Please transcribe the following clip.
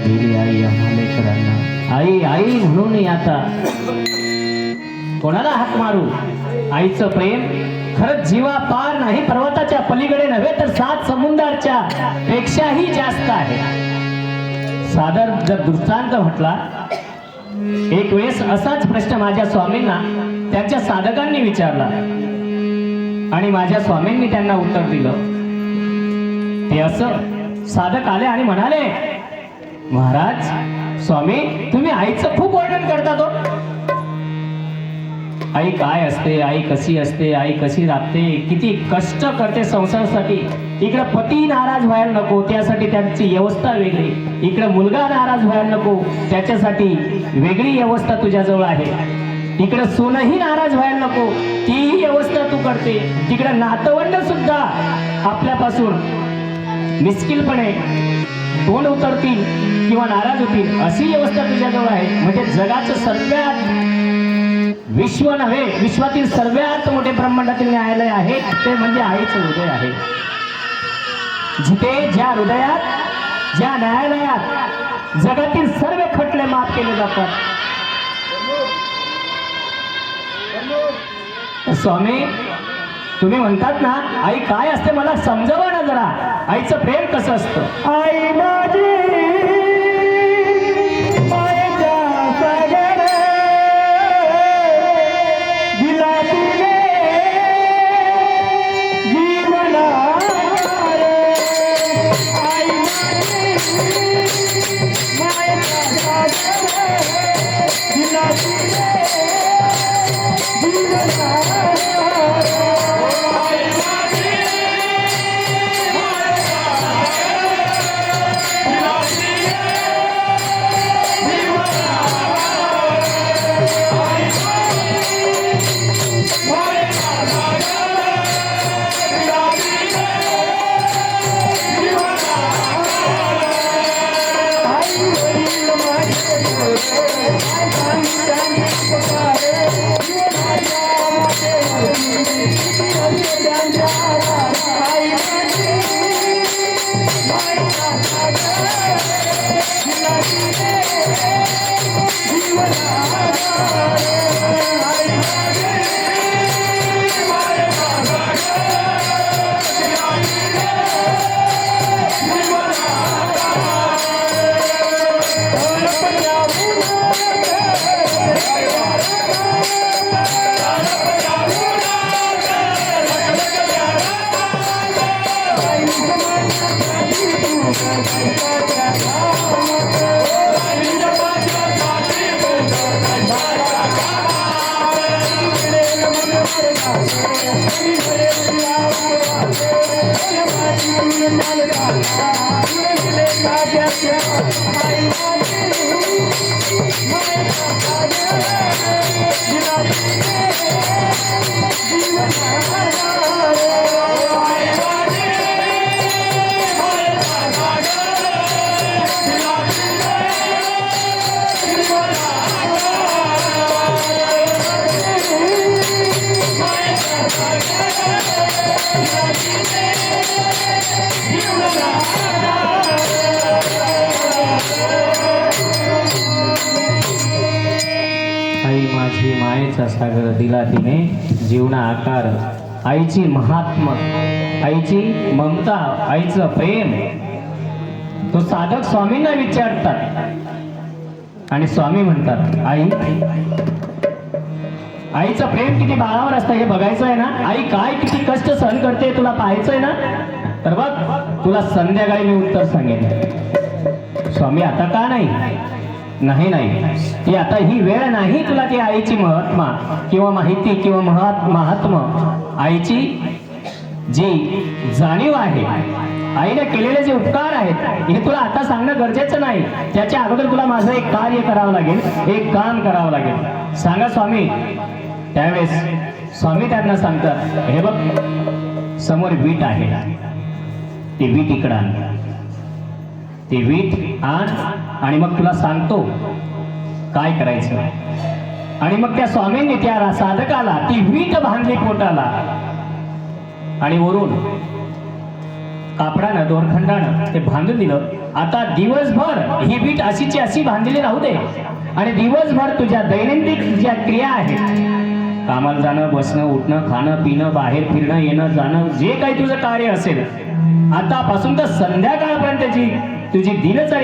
गेली आई आम्हालेकरांना। आई आई म्हणून आता कोणाला हाक मारू? आईचं प्रेम खरंच जीवा पार नाही, पर्वताच्या पलीकडे नव्हे तर 7 समुद्राच्या पेक्षाही जास्त आहे। सादर जर दृष्टांत म्हटला, एक वेळेस असाच प्रश्न माझ्या स्वामींना त्यांच्या साधकांनी विचारला आणि माझ्या स्वामींनी त्यांना उत्तर दिलं। ते असं साधक आले आणि म्हणाले, महाराज स्वामी तुम्ही आईचं खूप वर्णन करता तो। आई काय असते, आई कशी असते, आई कशी राबते, किती कष्ट करते संसारासाठी। इकडे पती नाराज व्हायला नको त्यासाठी त्यांची व्यवस्था वेगळी, इकडे मुलगा नाराज व्हायला नको त्याच्यासाठी वेगळी व्यवस्था तुझ्याजवळ आहे, इकडे सूनही नाराज व्हायला नको तीही व्यवस्था तू करते, तिकडे नातवंड सुद्धा आपल्यापासून निष्किलपणे तोंड उतरतील किंवा नाराज होतील अशी व्यवस्था तुझ्याजवळ आहे। म्हणजे जगाचं सर्वात विश्व नव्हे विश्वातील सर्वात मोठे ब्रह्मांडातील न्यायालय आहे ते म्हणजे आईचं हृदय आहे। जिथे ज्या हृदयात ज्या न्यायालयात जगातील सर्व खटले माफ केले जातात। स्वामी तुम्ही म्हणतात ना आई काय असते, मला समजवा ना जरा, आईचं प्रेम कसं असतं? आई माझी आई माझी मायेचा सागर दिला तिने जीवना आकार. आईची महात्मा, आईची ममता, आईचं प्रेम तो साधक स्वामींना विचारतात आणि स्वामी म्हणतात आई, आईचं प्रेम किती बाळावर असतं हे बघायचं आहे ना. आई काय किती कष्ट सहन करते तुला पाहायचंय ना. तर बघ तुला संध्याकाळी मी उत्तर सांगेन. स्वामी आता का नाही? नाही नाही, ती आता ही वेळ नाही तुला ती आईची महात्मा किंवा माहिती किंवा महात्मा, आईची जी जाणीव आहे, आईने केलेले जे उपकार आहेत हे तुला आता सांगणं गरजेचं नाही. त्याच्या अगोदर तुला माझं एक कार्य करावं लागेल, एक काम करावं लागेल. सांगा स्वामी. त्यावेळेस स्वामी त्यांना सांगतात, हे बघ समोर वीट आहे, ती वीट इकडं आण, ती वीट आण आणि मग तुला सांगतो काय करायचं. आणि मग त्या स्वामींनी त्या साधकाला ती वीट बांधली पोटाला आणि वरून कापडानं दोरखंडानं ते बांधून दिलं. आता दिवसभर ही वीट अशीची अशी बांधलेली राहू दे आणि दिवसभर तुझ्या दैनंदिन ज्या क्रिया आहेत, कामाला जाणं, बसणं, उठणं, खाणं, पिणं, बाहेर फिरणं, येणं जाणं, जे काही तुझं कार्य असेल आतापासून तर संध्याकाळपर्यंतची तुझी दिनचर्या